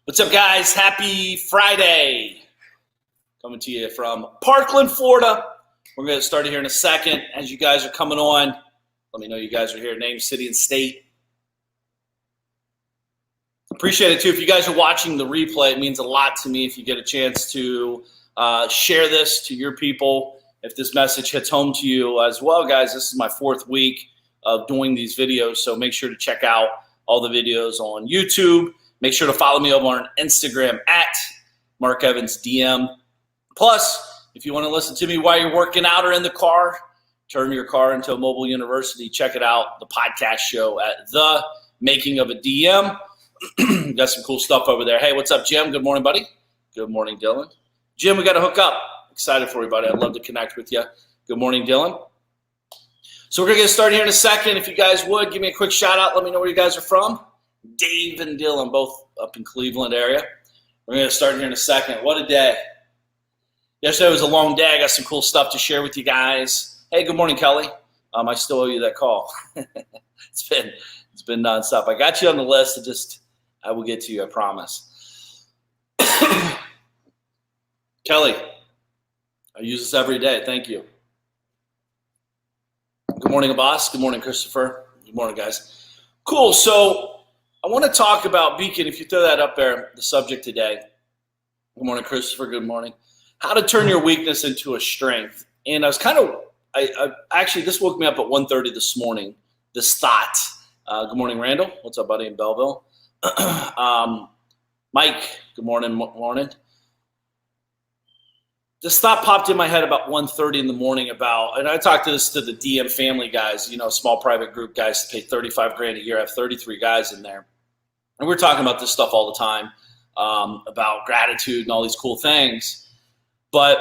What's up, guys? Happy Friday. Coming to you from Parkland, Florida. We're going to start here in a second. As you guys are coming on, let me know you guys are here. Name, city, and state. Appreciate it, too. If you guys are watching the replay, it means a lot to me if you get a chance to share this to your people. If this message hits home to you as well, guys, this is my 4th week of doing these videos, so make sure to check out all the videos on YouTube. Make sure to follow me over on Instagram at Mark Evans DM. Plus, if you want to listen to me while you're working out or in the car, turn your car into a mobile university. Check it out, the podcast show at The Making of a DM. Got some cool stuff over there. Hey, what's up, Jim? Good morning, buddy. Good morning, Dylan. Jim, we got to hook up. Excited for you, buddy. I'd love to connect with you. Good morning, Dylan. So we're going to get started here in a second. If you guys would, give me a quick shout out. Let me know where you guys are from. Dave and Dylan, both up in Cleveland area. We're going to start here in a second. What a day. Yesterday was a long day. I got some cool stuff to share with you guys. Hey, good morning, Kelly. I still owe you that call. It's been nonstop. I got you on the list. I will get to you, I promise. Kelly, I use this every day. Thank you. Good morning, boss. Good morning, Christopher. Good morning, guys. Cool. So I want to talk about, Beacon, if you throw that up there, the subject today. Good morning, Christopher. Good morning. How to turn your weakness into a strength. And I was actually, this woke me up at 1:30 this morning, this thought. Good morning, Randall. What's up, buddy, in Belleville? Mike, good morning. This thought popped in my head about 1:30 in the morning and I talked to the DM family guys, small private group guys to pay $35,000 a year. I have 33 guys in there. And we're talking about this stuff all the time, about gratitude and all these cool things. But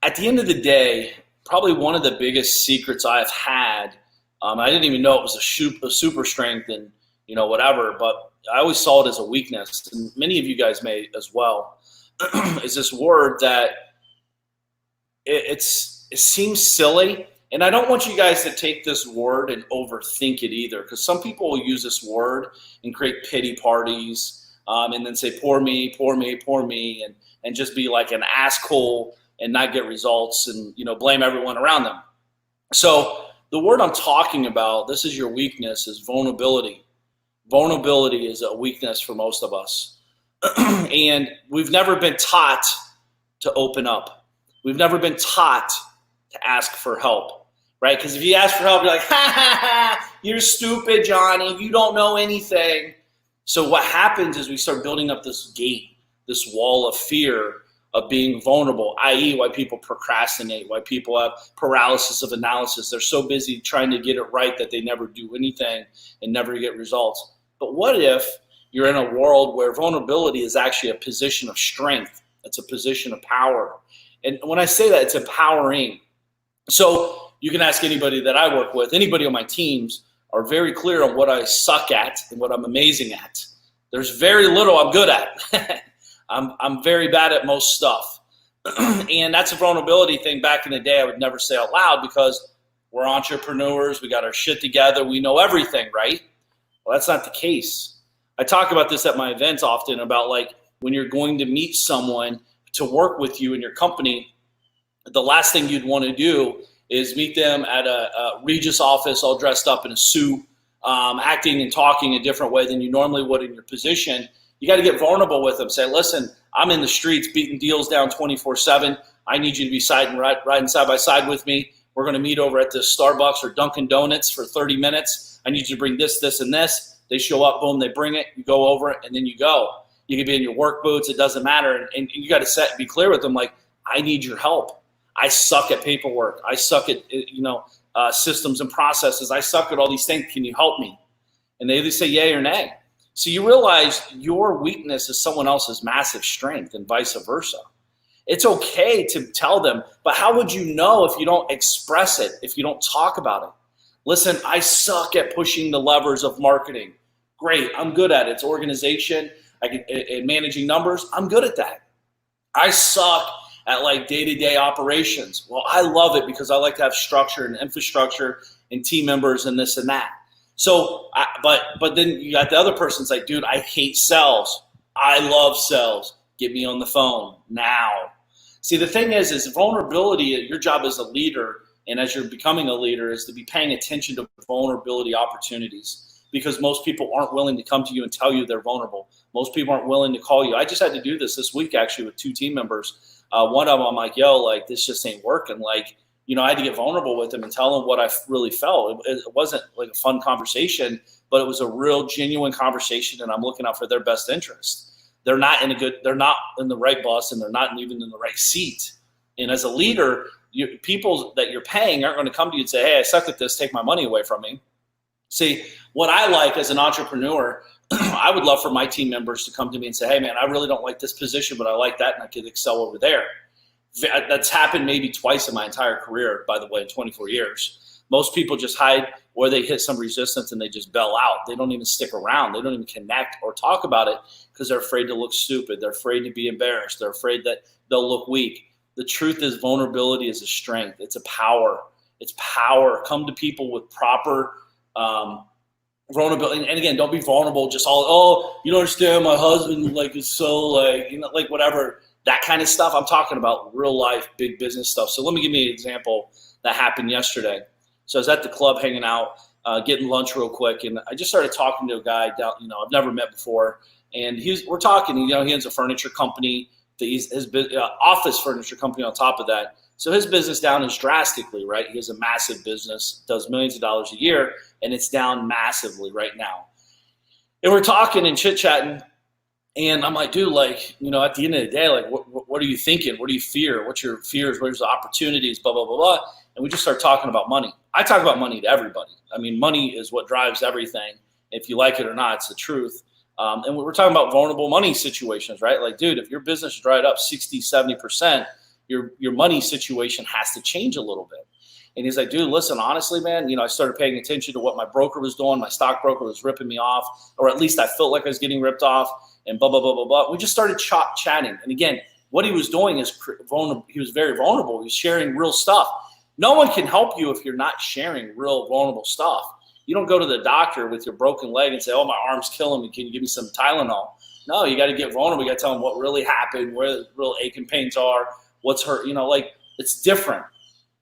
at the end of the day, probably one of the biggest secrets I've had, I didn't even know it was a super strength and, whatever, but I always saw it as a weakness. And many of you guys may as well, is this word that it seems silly, and I don't want you guys to take this word and overthink it either, because some people will use this word and create pity parties, and then say poor me, poor me, poor me, and just be like an asshole and not get results and blame everyone around them. So the word I'm talking about, this is your weakness, is vulnerability. Vulnerability is a weakness for most of us, and we've never been taught to open up. We've never been taught to ask for help, right? Because if you ask for help, you're like, ha, you're stupid, Johnny. You don't know anything. So what happens is we start building up this gate, this wall of fear of being vulnerable, i.e. why people procrastinate, why people have paralysis of analysis. They're so busy trying to get it right that they never do anything and never get results. But what if you're in a world where vulnerability is actually a position of strength? It's a position of power. And when I say that, it's empowering. So you can ask anybody that I work with, anybody on my teams are very clear on what I suck at and what I'm amazing at. There's very little I'm good at. I'm very bad at most stuff. And that's a vulnerability thing. Back in the day, I would never say out loud because we're entrepreneurs. We got our shit together. We know everything, right? Well, that's not the case. I talk about this at my events often about like when you're going to meet someone to work with you in your company, the last thing you'd want to do is meet them at a Regis office all dressed up in a suit, acting and talking a different way than you normally would in your position. You got to get vulnerable with them. Say, listen, I'm in the streets beating deals down 24/7. I need you to be riding side by side with me. We're going to meet over at this Starbucks or Dunkin' Donuts for 30 minutes. I need you to bring this, this, and this. They show up, boom, they bring it. You go over it, and then you go. You can be in your work boots. It doesn't matter. And you got to be clear with them, like, I need your help. I suck at paperwork. I suck at, systems and processes. I suck at all these things. Can you help me? And they either say yay or nay. So you realize your weakness is someone else's massive strength and vice versa. It's okay to tell them, but how would you know if you don't express it, if you don't talk about it? Listen, I suck at pushing the levers of marketing. Great. I'm good at it. It's organization. And managing numbers, I'm good at that. I suck at like day-to-day operations. Well, I love it because I like to have structure and infrastructure and team members and this and that. So, but then you got the other person's like, dude, I hate sales. I love sales. Get me on the phone now. See, the thing is vulnerability, your job as a leader and as you're becoming a leader is to be paying attention to vulnerability opportunities, because most people aren't willing to come to you and tell you they're vulnerable. Most people aren't willing to call you. I just had to do this week actually with 2 team members. One of them, I'm like, yo, like this just ain't working. Like, I had to get vulnerable with them and tell them what I really felt. It wasn't like a fun conversation, but it was a real genuine conversation, and I'm looking out for their best interest. They're not in the right bus, and they're not even in the right seat. And as a leader, people that you're paying aren't going to come to you and say, hey, I suck at this, take my money away from me. See, what I like as an entrepreneur, I would love for my team members to come to me and say, hey, man, I really don't like this position, but I like that, and I could excel over there. That's happened maybe twice in my entire career, by the way, in 24 years. Most people just hide, or they hit some resistance and they just bail out. They don't even stick around. They don't even connect or talk about it because they're afraid to look stupid. They're afraid to be embarrassed. They're afraid that they'll look weak. The truth is vulnerability is a strength. It's a power. It's power. Come to people with proper vulnerability. And again, don't be vulnerable. Just you don't understand. My husband is so whatever, that kind of stuff. I'm talking about real life, big business stuff. So let me give you an example that happened yesterday. So I was at the club hanging out, getting lunch real quick, and I just started talking to a guy down, I've never met before, and we're talking. He owns a furniture company. His office furniture company on top of that. So his business down is drastically, right? He has a massive business, does millions of dollars a year, and it's down massively right now. And we're talking and chit-chatting, and I'm like, dude, at the end of the day, what are you thinking? What do you fear? What's your fears? Where's the opportunities? Blah, blah, blah, blah. And we just start talking about money. I talk about money to everybody. I mean, money is what drives everything. If you like it or not, it's the truth. And we're talking about vulnerable money situations, right? Like, dude, if your business dried up 60, 70%, your money situation has to change a little bit. And he's like, dude, listen, honestly, man, I started paying attention to what my broker was doing. My stockbroker was ripping me off, or at least I felt like I was getting ripped off, and blah, blah, blah, blah, blah. We just started chatting. And again, what he was doing is he was very vulnerable. He was sharing real stuff. No one can help you if you're not sharing real vulnerable stuff. You don't go to the doctor with your broken leg and say, oh, my arm's killing me. Can you give me some Tylenol? No, you got to get vulnerable. You got to tell them what really happened, where the real ache and pains are, what's hurt. It's different.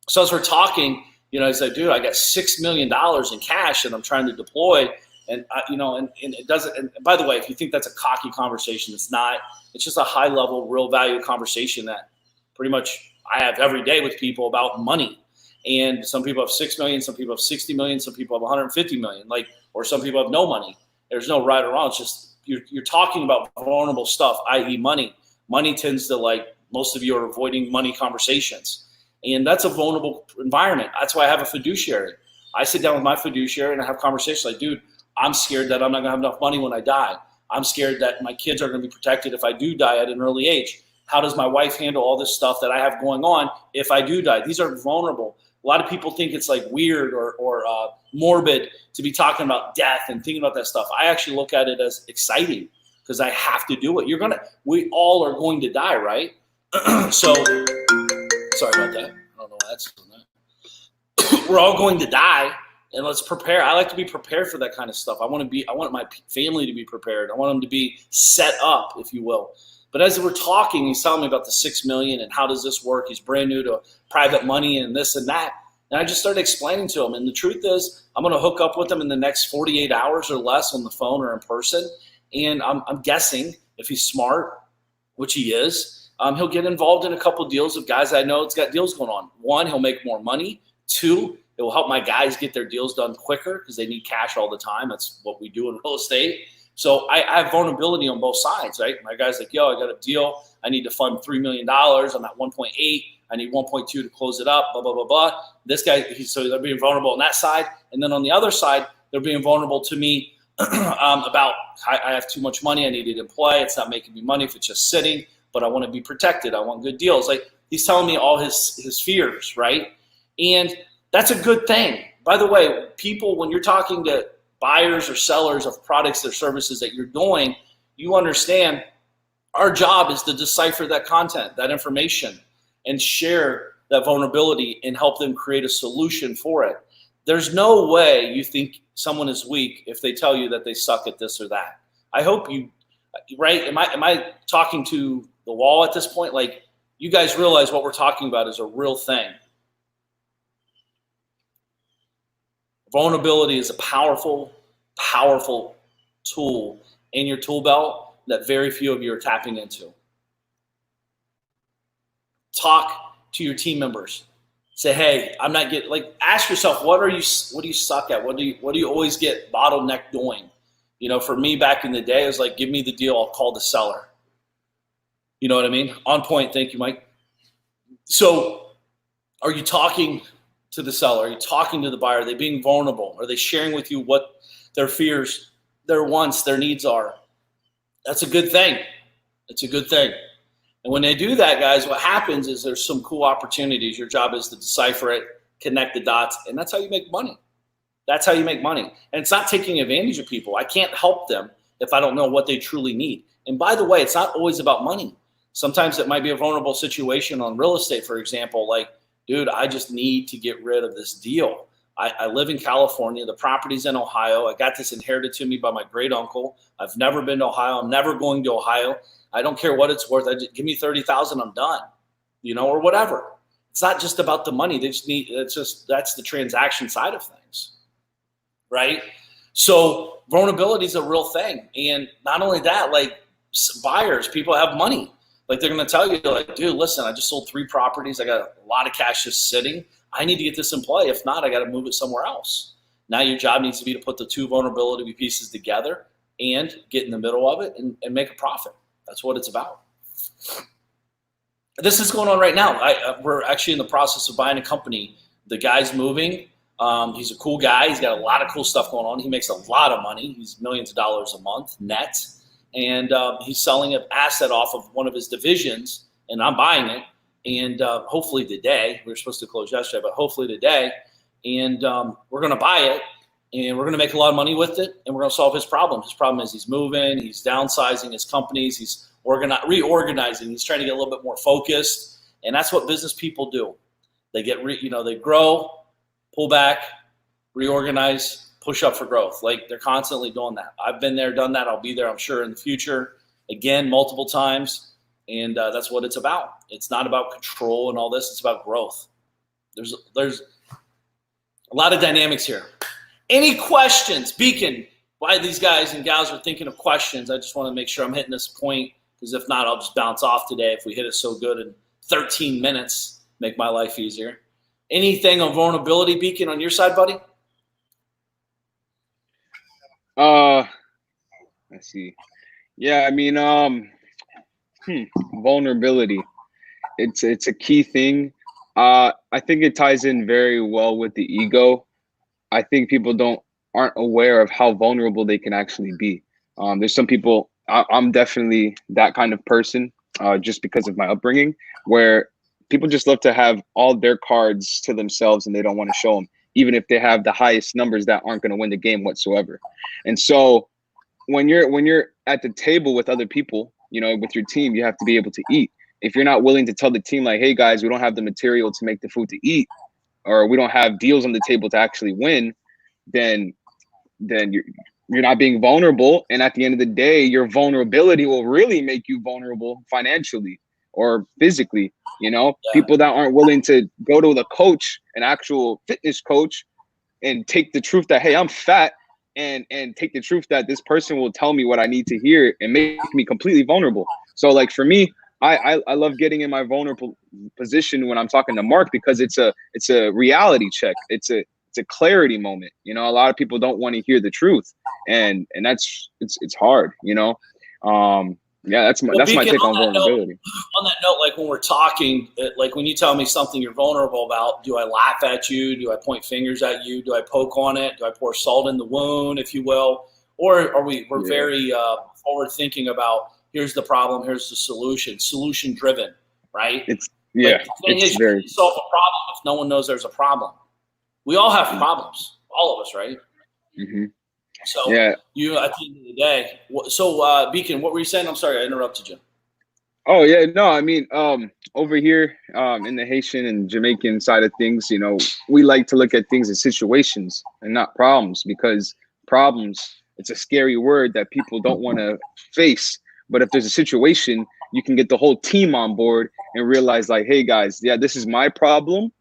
So as we're talking, he's like, dude, I got $6 million in cash and I'm trying to deploy. And, and it doesn't. And by the way, if you think that's a cocky conversation, it's not. It's just a high level, real value conversation that pretty much I have every day with people about money. And some people have 6 million, some people have 60 million, some people have 150 million, or some people have no money. There's no right or wrong. It's just you're talking about vulnerable stuff, i.e. money. Money tends to most of you are avoiding money conversations. And that's a vulnerable environment. That's why I have a fiduciary. I sit down with my fiduciary and I have conversations like, dude, I'm scared that I'm not gonna have enough money when I die. I'm scared that my kids are gonna be protected if I do die at an early age. How does my wife handle all this stuff that I have going on if I do die? These are vulnerable. A lot of people think it's weird or morbid to be talking about death and thinking about that stuff. I actually look at it as exciting because I have to do it. We all are going to die, right? So, sorry about that. I don't know why that's doing that. We're all going to die, and let's prepare. I like to be prepared for that kind of stuff. I want my family to be prepared. I want them to be set up, if you will. But as we're talking, he's telling me about the 6 million and how does this work? He's brand new to private money and this and that. And I just started explaining to him. And the truth is, I'm going to hook up with him in the next 48 hours or less on the phone or in person. And I'm guessing if he's smart, which he is, he'll get involved in a couple of deals of guys I know it's got deals going on. One, he'll make more money. Two, it will help my guys get their deals done quicker because they need cash all the time. That's what we do in real estate. So I have vulnerability on both sides, right? My guy's like, yo, I got a deal. I need to fund $3 million. I'm at 1.8. I need 1.2 to close it up, blah, blah, blah, blah. This guy, so they're being vulnerable on that side. And then on the other side, they're being vulnerable to me about I have too much money. I need it in play. It's not making me money if it's just sitting, but I want to be protected. I want good deals. He's telling me all his fears, right? And that's a good thing. By the way, people, when you're talking to buyers or sellers of products or services that you're doing, you understand our job is to decipher that content, that information, and share that vulnerability and help them create a solution for it. there's no way you think someone is weak if they tell you that they suck at this or that. I hope you, right? Am I talking to the wall at this point? Like, you guys realize what we're talking about is a real thing. Vulnerability is a powerful, powerful tool in your tool belt that very few of you are tapping into. Talk to your team members. Say, hey, I'm not getting, like, ask yourself, what do you suck at? What do you always get bottleneck doing? You know, for me back in the day, it was like, give me the deal, I'll call the seller. You know what I mean? On point. Thank you, Mike. So are you talking to the seller? Are you talking to the buyer? Are they being vulnerable? Are they sharing with you what their fears, their wants, their needs are? That's a good thing. It's a good thing. And when they do that, guys, what happens is there's some cool opportunities. Your job is to decipher it, connect the dots, and that's how you make money. That's how you make money. And it's not taking advantage of people. I can't help them if I don't know what they truly need. And by the way, it's not always about money. Sometimes it might be a vulnerable situation on real estate, for example, like, dude, I just need to get rid of this deal. I live in California. The property's in Ohio. I got this inherited to me by my great uncle. I've never been to Ohio. I'm never going to Ohio. I don't care what it's worth. Give me $30,000. I'm done, you know, or whatever. It's not just about the money. They just need, that's the transaction side of things, right? So vulnerability is a real thing. And not only that, like, buyers, people have money. Like, they're going to tell you, like, dude, listen, I just sold 3 properties. I got a lot of cash just sitting. I need to get this in play. If not, I got to move it somewhere else. Now your job needs to be to put the 2 vulnerability pieces together and get in the middle of it and make a profit. That's what it's about. This is going on right now. We're actually in the process of buying a company. The guy's moving. He's a cool guy. He's got a lot of cool stuff going on. He makes a lot of money. He's millions of dollars a month net. And he's selling an asset off of one of his divisions, and I'm buying it. And hopefully today, we were supposed to close yesterday, but hopefully today. And we're going to buy it, and we're going to make a lot of money with it, and we're going to solve his problem. His problem is he's moving, he's downsizing his companies, he's reorganizing, he's trying to get a little bit more focused, and that's what business people do. They get, they grow, pull back, reorganize, push up for growth. Like, they're constantly doing that. I've been there, done that. I'll be there, I'm sure, in the future, again, multiple times. And that's what it's about. It's not about control and all this. It's about growth. There's a lot of dynamics here. Any questions? Beacon, why these guys and gals are thinking of questions. I just want to make sure I'm hitting this point, because if not, I'll just bounce off today. If we hit it so good in 13 minutes, make my life easier. Anything on vulnerability, Beacon, on your side, buddy? Let's see. Yeah, I mean, vulnerability. It's a key thing. I think it ties in very well with the ego. I think people aren't aware of how vulnerable they can actually be. There's some people, I'm definitely that kind of person, just because of my upbringing, where people just love to have all their cards to themselves and they don't want to show them, even if they have the highest numbers that aren't going to win the game whatsoever. And so when you're at the table with other people, you know, with your team, you have to be able to eat. If you're not willing to tell the team, like, hey guys, we don't have the material to make the food to eat, or we don't have deals on the table to actually win, then you're not being vulnerable. And at the end of the day, your vulnerability will really make you vulnerable financially or physically. You know, people that aren't willing to go to the coach, an actual fitness coach, and take the truth that, hey, I'm fat, and take the truth that this person will tell me what I need to hear and make me completely vulnerable. So like for me, I love getting in my vulnerable position when I'm talking to Mark, because it's a reality check. It's a clarity moment. You know, a lot of people don't want to hear the truth, and it's hard, you know. Yeah, that's my take on vulnerability. On that note, like when we're talking, like when you tell me something you're vulnerable about, do I laugh at you? Do I point fingers at you? Do I poke on it? Do I pour salt in the wound, if you will? Or are we're very forward thinking about, here's the problem, here's the solution driven, right? It's very solve a problem if no one knows there's a problem. We all have problems, all of us, right? Mm-hmm. So you, at the end of the day, so Beacon, what were you saying? I'm sorry, I interrupted you. Oh yeah, no, I mean, over here, in the Haitian and Jamaican side of things, we like to look at things as situations and not problems, because problems, it's a scary word that people don't want to face. But if there's a situation, you can get the whole team on board and realize, like, hey guys, yeah, this is my problem,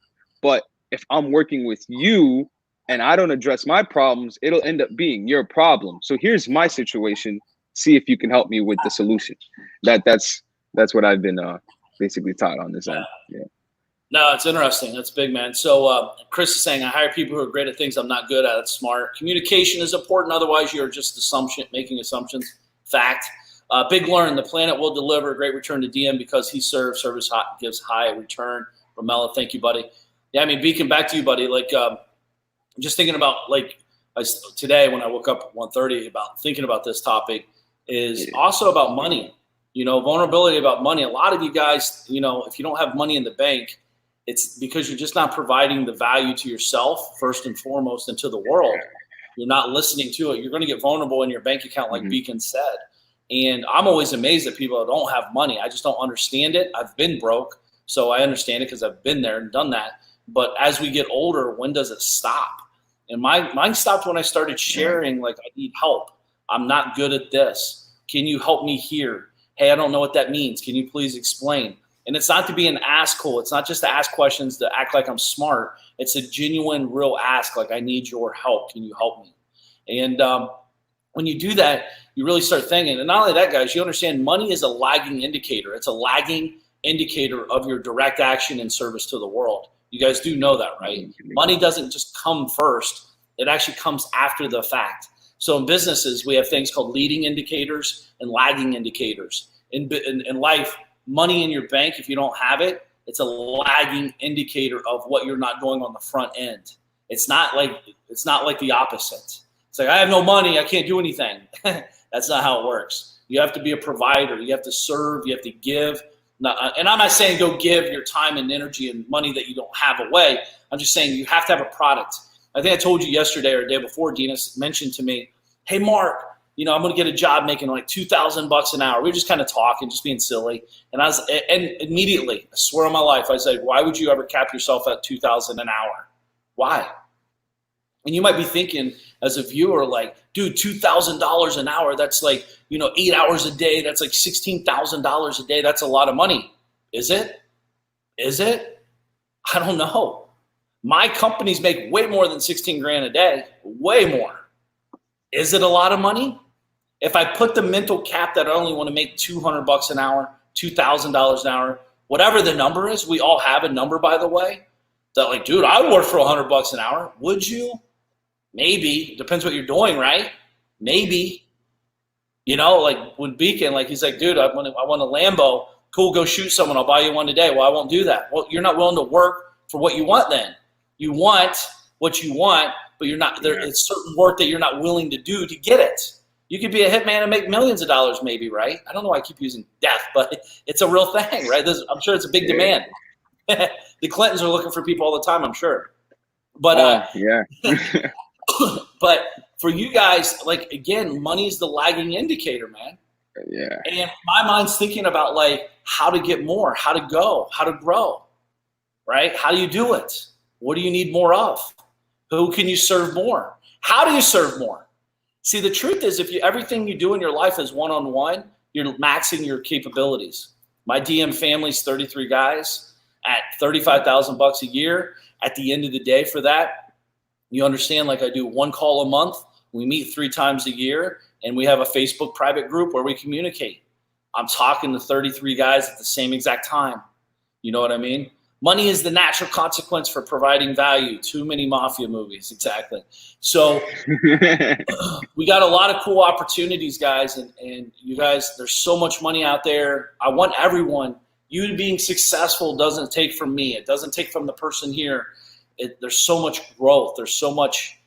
but if I'm working with you and I don't address my problems, it'll end up being your problem. So here's my situation. See if you can help me with the solution. That's what I've been basically taught on this Yeah. end. Yeah. No, it's interesting. That's big, man. So Chris is saying, I hire people who are great at things I'm not good at. It's smart. Communication is important. Otherwise, you're just making assumptions. Fact. Big learn. The planet will deliver a great return to DM because he serves. Service hot, gives high return. Romella, thank you, buddy. Yeah, I mean, Beacon, back to you, buddy. Like, just thinking about, like, today when I woke up at 1:30 about thinking about this topic is also about money. Vulnerability about money. A lot of you guys, if you don't have money in the bank, it's because you're just not providing the value to yourself first and foremost and to the world. You're not listening to it. You're going to get vulnerable in your bank account, like Beacon said. And I'm always amazed at people that don't have money. I just don't understand it. I've been broke, so I understand it because I've been there and done that. But as we get older, when does it stop? And mine stopped when I started sharing, like, I need help. I'm not good at this. Can you help me here? Hey, I don't know what that means. Can you please explain? And it's not to be an asshole. It's not just to ask questions to act like I'm smart. It's a genuine, real ask, like, I need your help. Can you help me? And when you do that, you really start thinking. And not only that, guys, you understand money is a lagging indicator. It's a lagging indicator of your direct action and service to the world. You guys do know that, right? Money doesn't just come first. It actually comes after the fact. So in businesses, we have things called leading indicators and lagging indicators. In life, money in your bank, if you don't have it, it's a lagging indicator of what you're not doing on the front end. It's not like the opposite. It's like, I have no money, I can't do anything. That's not how it works. You have to be a provider. You have to serve. You have to give. And I'm not saying go give your time and energy and money that you don't have away. I'm just saying you have to have a product. I think I told you yesterday or the day before, Dina mentioned to me, hey, Mark, I'm going to get a job making like $2,000 an hour. We were just kind of talking, just being silly. And immediately, I swear on my life, I said, why would you ever cap yourself at $2,000 an hour? Why? And you might be thinking as a viewer, like, dude, $2,000 an hour, that's like, 8 hours a day. That's like $16,000 a day. That's a lot of money. Is it? Is it? I don't know. My companies make way more than 16 grand a day, way more. Is it a lot of money? If I put the mental cap that I only want to make $200 an hour, $2,000 an hour, whatever the number is, we all have a number, by the way, that like, dude, I would work for $100 an hour. Would you? Maybe. Depends what you're doing, right? Maybe. Like when Beacon, like he's like, dude, I want a Lambo. Cool, go shoot someone. I'll buy you one today. Well, I won't do that. Well, you're not willing to work for what you want then. You want what you want, but you're not there. It's certain work that you're not willing to do to get it. You could be a hitman and make millions of dollars maybe, right? I don't know why I keep using death, but it's a real thing, right? I'm sure it's a big demand. The Clintons are looking for people all the time, I'm sure. But but for you guys, like, again, money is the lagging indicator, man. Yeah. And my mind's thinking about like how to get more, how to go, how to grow, right? How do you do it? What do you need more of? Who can you serve more? How do you serve more? See, the truth is, if everything you do in your life is one-on-one, you're maxing your capabilities. My DM family's 33 guys at $35,000 a year. At the end of the day, for that, you understand, like I do one call a month. We meet 3 times a year, and we have a Facebook private group where we communicate. I'm talking to 33 guys at the same exact time. You know what I mean? Money is the natural consequence for providing value. Too many mafia movies, exactly. So we got a lot of cool opportunities, guys, and you guys, there's so much money out there. I want everyone. You being successful doesn't take from me. It doesn't take from the person here. There's so much growth. There's so much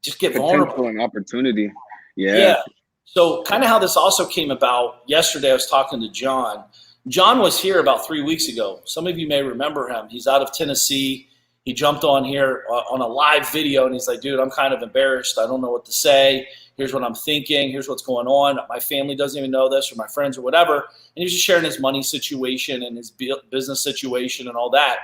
just get vulnerable. Potential and opportunity. Yeah. So kind of how this also came about, yesterday I was talking to John. John was here about 3 weeks ago. Some of you may remember him. He's out of Tennessee. He jumped on here on a live video, and he's like, dude, I'm kind of embarrassed. I don't know what to say. Here's what I'm thinking. Here's what's going on. My family doesn't even know this, or my friends or whatever. And he was just sharing his money situation and his business situation and all that.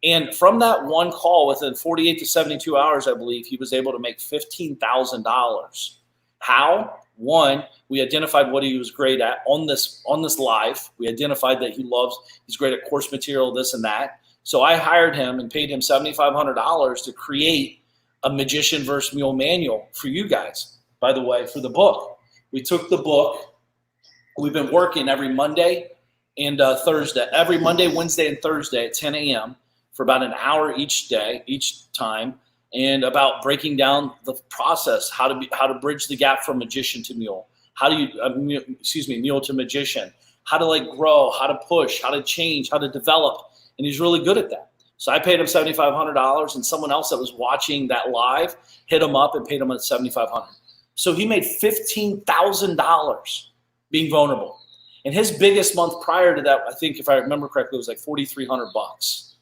And from that one call, within 48 to 72 hours, I believe, he was able to make $15,000. How? One, we identified what he was great at on this live. We identified that he's great at course material, this and that. So I hired him and paid him $7,500 to create a Magician versus Mule manual for you guys, by the way, for the book. We took the book. We've been working every Monday and Thursday, every Monday, Wednesday, and Thursday at 10 a.m. for about an hour each time, and about breaking down the process, how to bridge the gap from magician to mule, mule to magician, how to grow, how to push, how to change, how to develop. And he's really good at that. So I paid him $7,500, and someone else that was watching that live hit him up and paid him $7,500. So he made $15,000 being vulnerable. And his biggest month prior to that, I think if I remember correctly, was like $4,300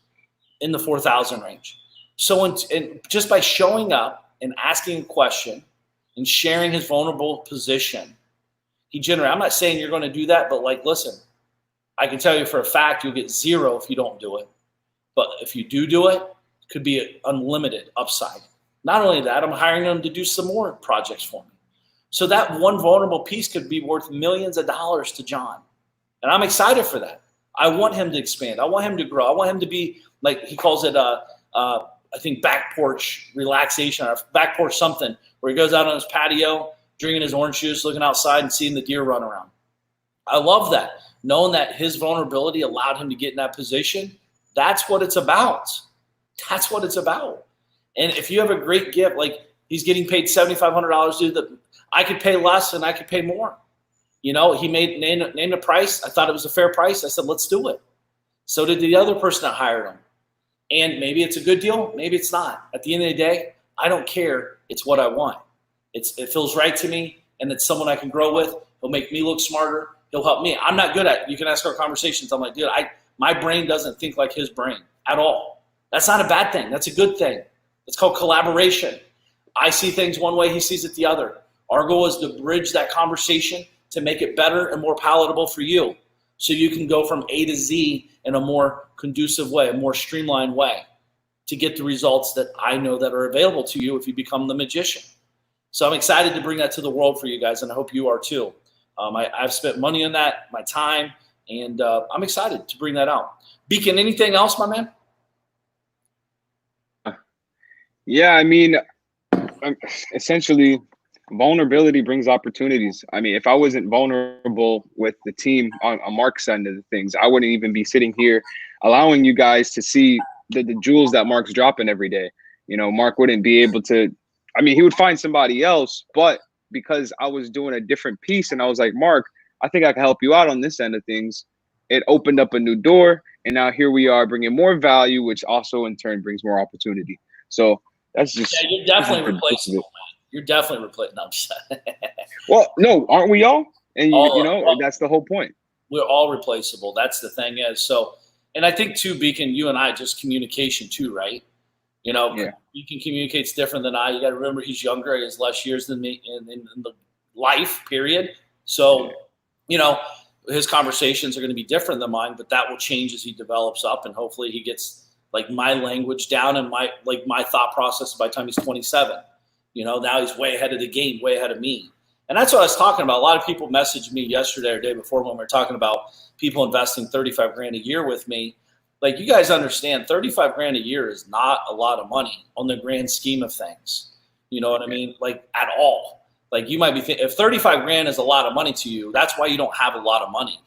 in the 4,000 range. So and just by showing up and asking a question and sharing his vulnerable position, he generated. I'm not saying you're going to do that, but listen, I can tell you for a fact you'll get zero if you don't do it. But if you do it, it could be an unlimited upside. Not only that, I'm hiring him to do some more projects for me. So that one vulnerable piece could be worth millions of dollars to John. And I'm excited for that. I want him to expand. I want him to grow. I want him to be, like he calls it, I think back porch relaxation or back porch something, where he goes out on his patio, drinking his orange juice, looking outside and seeing the deer run around. I love that. Knowing that his vulnerability allowed him to get in that position, that's what it's about. That's what it's about. And if you have a great gift, he's getting paid $7,500, dude, I could pay less and I could pay more. He named a price. I thought it was a fair price. I said, let's do it. So did the other person that hired him. And maybe it's a good deal. Maybe it's not. At the end of the day, I don't care. It's what I want. It feels right to me, and it's someone I can grow with. He'll make me look smarter. He'll help me. I'm not good at it. You can ask our conversations. I'm like, dude, my brain doesn't think like his brain at all. That's not a bad thing. That's a good thing. It's called collaboration. I see things one way. He sees it the other. Our goal is to bridge that conversation to make it better and more palatable for you, so you can go from A to Z in a more conducive way, a more streamlined way, to get the results that I know that are available to you if you become the magician. So I'm excited to bring that to the world for you guys, and I hope you are too. I've spent money on that, my time, and I'm excited to bring that out. Beacon, anything else, my man? Yeah, I mean, essentially, vulnerability brings opportunities. I mean, if I wasn't vulnerable with the team on Mark's end of the things, I wouldn't even be sitting here allowing you guys to see the jewels that Mark's dropping every day. Mark wouldn't be able to, he would find somebody else, but because I was doing a different piece and I was like, Mark, I think I can help you out on this end of things. It opened up a new door, and now here we are bringing more value, which also in turn brings more opportunity. So that's just— yeah, you're definitely replaceable, man. You're definitely replacing. No, I'm just well, no, aren't we all? And that's the whole point. We're all replaceable. That's the thing is. So, and I think too, Beacon, you and I, just communication too, right? Yeah. Beacon communicates different than I. You got to remember he's younger. He has less years than me in the life period. So, his conversations are going to be different than mine, but that will change as he develops up, and hopefully he gets my language down and my thought process by the time he's 27. Now he's way ahead of the game, way ahead of me. And that's what I was talking about. A lot of people messaged me yesterday or day before when we were talking about people investing $35,000 a year with me. You guys understand, $35,000 a year is not a lot of money on the grand scheme of things. You know what I mean? At all. You might be thinking, if $35,000 is a lot of money to you, that's why you don't have a lot of money,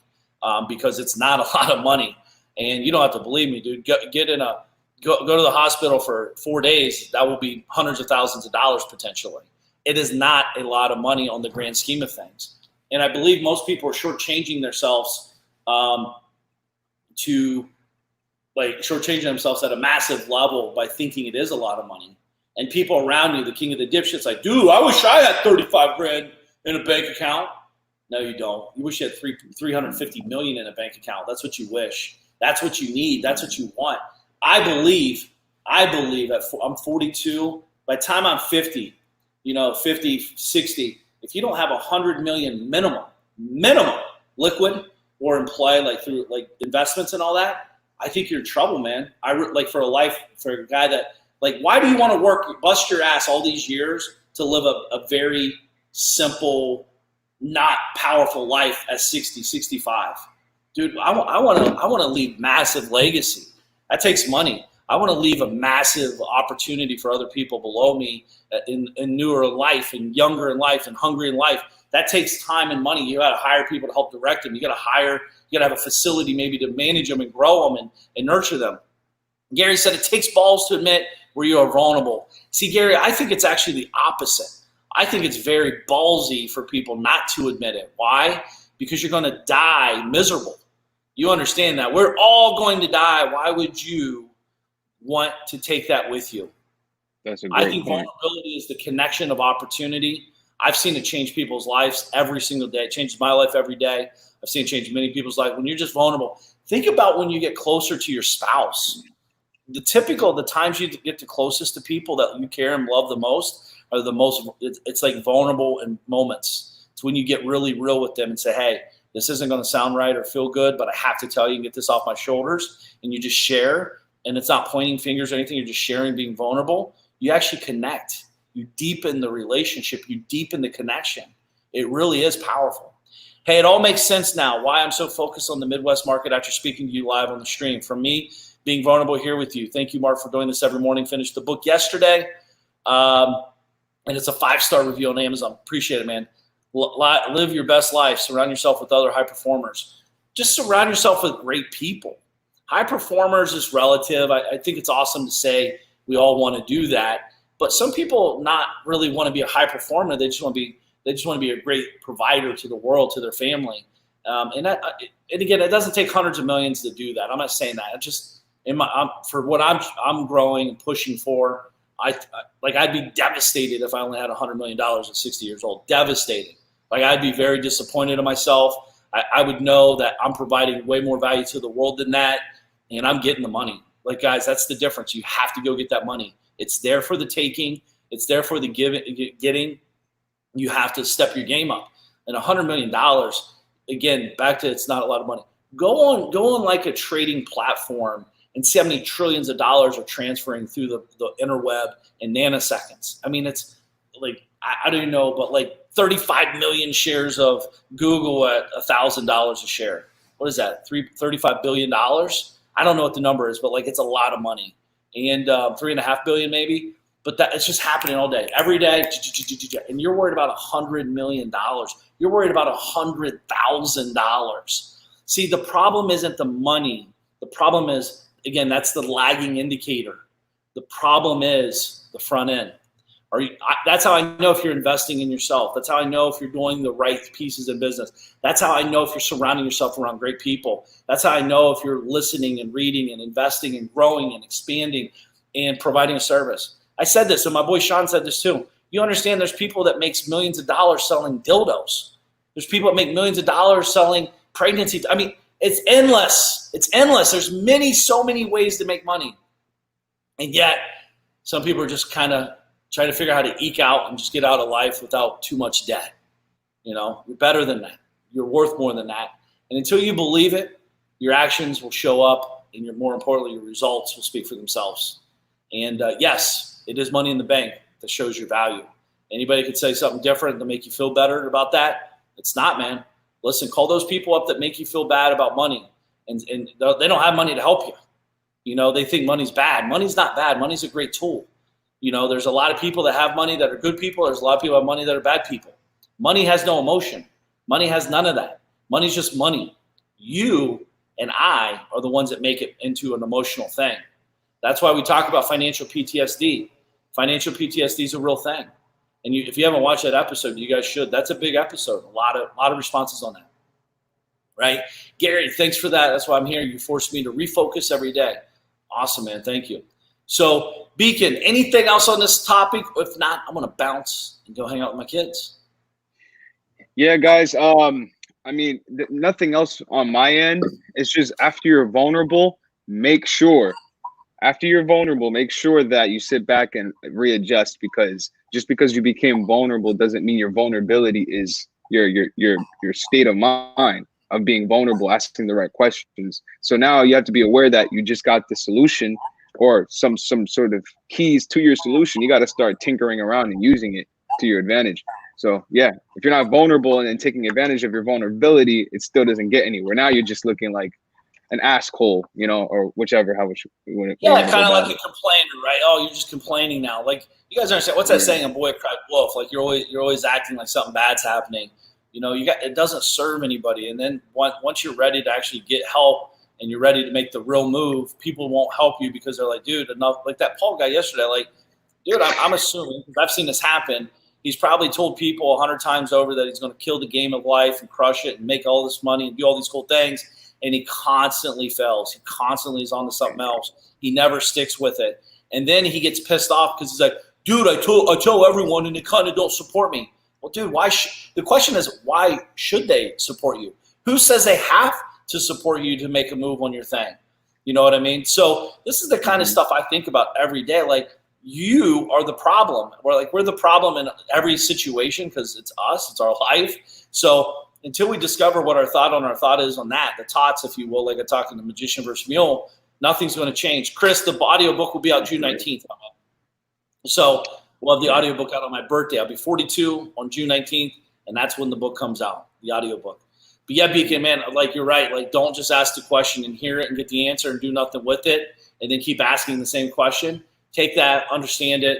because it's not a lot of money. And you don't have to believe me, dude. Go to the hospital for 4 days. That will be hundreds of thousands of dollars potentially. It is not a lot of money on the grand scheme of things. And I believe most people are shortchanging themselves shortchanging themselves at a massive level by thinking it is a lot of money. And people around you, the king of the dipshits, like, dude, I wish I had $35,000 in a bank account. No, you don't. You wish you had $350 million in a bank account. That's what you wish. That's what you need. That's what you want. I believe I believe I'm 42. By the time I'm 50, 50, 60, if you don't have 100 million minimum liquid or in play, like through like investments and all that, I think you're in trouble, man. Like for a guy that, like, why do you want to work, bust your ass all these years to live a very simple, not powerful life at 60, 65? Dude, I want to leave massive legacy. That takes money. I want to leave a massive opportunity for other people below me in newer life and younger in life and hungry in life. That takes time and money. You got to hire people to help direct them. You got to have a facility maybe to manage them and grow them and nurture them. Gary said it takes balls to admit where you are vulnerable. See, Gary, I think it's actually the opposite. I think it's very ballsy for people not to admit it. Why? Because you're going to die miserable. You understand that. We're all going to die. Why would you want to take that with you? That's a great I think point. vulnerability is the connection of opportunity. I've seen it change people's lives every single day. It changes my life every day. I've seen it change many people's life. When you're just vulnerable, think about when you get closer to your spouse. The times you get the closest to people that you care and love the most are the most, it's like vulnerable in moments. It's when you get really real with them and say, hey, this isn't going to sound right or feel good, but I have to tell you and get this off my shoulders. And you just share, and it's not pointing fingers or anything. You're just sharing, being vulnerable. You actually connect. You deepen the relationship. You deepen the connection. It really is powerful. Hey, it all makes sense now why I'm so focused on the Midwest market after speaking to you live on the stream. For me, being vulnerable here with you. Thank you, Mark, for doing this every morning. Finished the book yesterday. And it's a 5-star review on Amazon. Appreciate it, man. Live your best life. Surround yourself with other high performers. Just surround yourself with great people. High performers is relative. I think it's awesome to say we all want to do that. But some people not really want to be a high performer. They just want to be a great provider to the world, to their family. And again, it doesn't take hundreds of millions to do that. I'm not saying that. For what I'm growing and pushing for, I'd be devastated if I only had $100 million at 60 years old. Devastated. Like, I'd be very disappointed in myself. I would know that I'm providing way more value to the world than that, and I'm getting the money. Like, guys, that's the difference. You have to go get that money. It's there for the taking. It's there for the getting. You have to step your game up. And $100 million, again, back to it's not a lot of money. Go on like a trading platform and see how many trillions of dollars are transferring through the interweb in nanoseconds. I mean, it's like, I don't even know, but like 35 million shares of Google at $1,000 a share. What is that? $35 billion? I don't know what the number is, but like, it's a lot of money. And $3.5 billion maybe. But that it's just happening all day, every day. And you're worried about $100 million. You're worried about $100,000. See, the problem isn't the money. The problem is, again, that's the lagging indicator. The problem is the front end. That's how I know if you're investing in yourself. That's how I know if you're doing the right pieces in business. That's how I know if you're surrounding yourself around great people. That's how I know if you're listening and reading and investing and growing and expanding and providing a service. I said this, and my boy Sean said this too. You understand there's people that makes millions of dollars selling dildos. There's people that make millions of dollars selling pregnancy. I mean, it's endless. It's endless. There's so many ways to make money. And yet, some people are just kind of trying to figure out how to eke out and just get out of life without too much debt. You're better than that. You're worth more than that. And until you believe it, your actions will show up, and more importantly, your results will speak for themselves. And yes, it is money in the bank that shows your value. Anybody could say something different to make you feel better about that. It's not, man. Listen, call those people up that make you feel bad about money. And they don't have money to help you. They think money's bad. Money's not bad. Money's a great tool. There's a lot of people that have money that are good people. There's a lot of people that have money that are bad people. Money has no emotion. Money has none of that. Money's just money. You and I are the ones that make it into an emotional thing. That's why we talk about financial PTSD. Financial PTSD is a real thing. And if you haven't watched that episode, you guys should. That's a big episode. A lot of responses on that. Right? Gary, thanks for that. That's why I'm here. You forced me to refocus every day. Awesome, man. Thank you. So, Beacon, anything else on this topic? If not, I'm going to bounce and go hang out with my kids. Yeah, guys. Nothing else on my end. It's just after you're vulnerable, make sure After you're vulnerable, make sure that you sit back and readjust, because just because you became vulnerable doesn't mean your vulnerability is your state of mind of being vulnerable, asking the right questions. So now you have to be aware that you just got the solution or some sort of keys to your solution. You got to start tinkering around and using it to your advantage. So yeah, if you're not vulnerable and then taking advantage of your vulnerability, it still doesn't get anywhere. Now you're just looking like an asshole, you know, or whichever, how which yeah, kind of like a complainer, right? Oh, you're just complaining now. Like, you guys understand what's that saying? A boy cried wolf. Like, you're always acting like something bad's happening. You know, it doesn't serve anybody. And then once you're ready to actually get help and you're ready to make the real move, people won't help you because they're like, dude, enough. Like that Paul guy yesterday, like, dude, I'm assuming, because I've seen this happen. He's probably told people 100 times over that he's going to kill the game of life and crush it and make all this money and do all these cool things. And he constantly fails. He constantly is on to something else. He never sticks with it. And then he gets pissed off because he's like, dude, I tell everyone and they kind of don't support me. Well, dude, the question is, why should they support you? Who says they have to support you to make a move on your thing? You know what I mean? So this is the kind of stuff I think about every day. Like, you are the problem. We're the problem in every situation because it's us, it's our life. So until we discover what our thought is on that, the tots, if you will, like I talked in the Magician versus Mule, nothing's going to change. Chris, the audiobook will be out June 19th. So we'll have the audiobook out on my birthday. I'll be 42 on June 19th, and that's when the book comes out, the audiobook. But yeah, Beacon, man, like, you're right. Like, don't just ask the question and hear it and get the answer and do nothing with it and then keep asking the same question. Take that, understand it,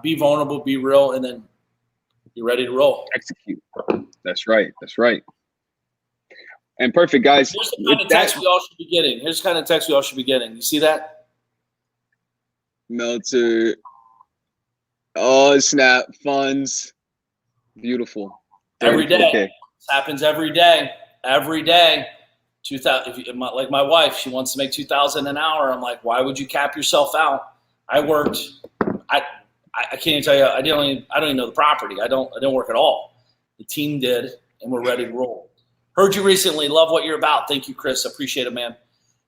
be vulnerable, be real, and then you're ready to roll. Execute. That's right. That's right. And perfect, guys. Here's the kind of text we all should be getting. Here's the kind of text we all should be getting. You see that? Melter. Oh, snap. Funds. Beautiful. Every day. Okay. This happens every day. Every day. 2000. Like my wife, she wants to make $2,000 an hour. I'm like, why would you cap yourself out? I worked. I can't even tell you. I don't even know the property. I don't work at all. The team did, and we're ready to roll. Heard you recently. Love what you're about. Thank you, Chris. Appreciate it, man.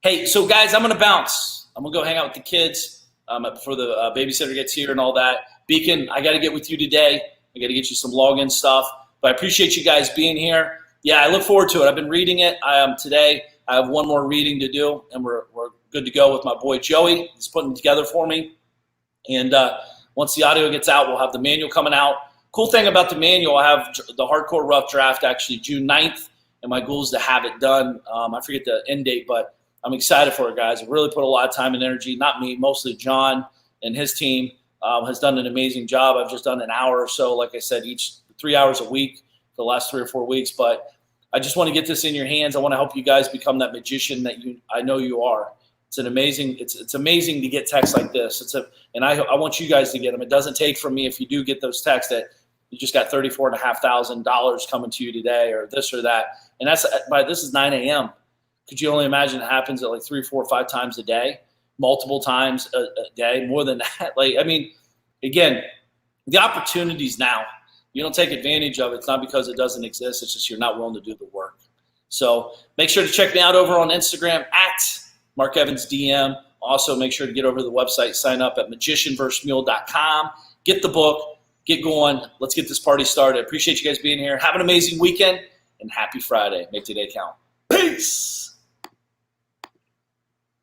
Hey, so guys, I'm gonna bounce. I'm gonna go hang out with the kids before the babysitter gets here and all that. Beacon, I got to get with you today. I got to get you some login stuff. But I appreciate you guys being here. Yeah, I look forward to it. I've been reading it. Today I have one more reading to do, and we're good to go with my boy Joey. He's putting it together for me. And once the audio gets out, we'll have the manual coming out. Cool thing about the manual, I have the hardcore rough draft actually June 9th, and my goal is to have it done. I forget the end date, but I'm excited for it, guys. I really put a lot of time and energy. Not me, mostly John and his team has done an amazing job. I've just done an hour or so, like I said, each 3 hours a week for the last 3 or 4 weeks. But I just want to get this in your hands. I want to help you guys become that magician that I know you are. It's amazing to get texts like this. And I want you guys to get them. It doesn't take from me if you do get those texts that you just got $34,500 coming to you today or this or that. And this is 9 a.m. Could you only imagine it happens at like 3, 4, 5 times a day, multiple times a day, more than that? Like, I mean, again, the opportunity's now. You don't take advantage of it. It's not because it doesn't exist. It's just you're not willing to do the work. So make sure to check me out over on Instagram at Mark Evans DM. Also, make sure to get over to the website, sign up at magicianversusmule.com. Get the book, get going. Let's get this party started. Appreciate you guys being here. Have an amazing weekend and happy Friday. Make today count. Peace.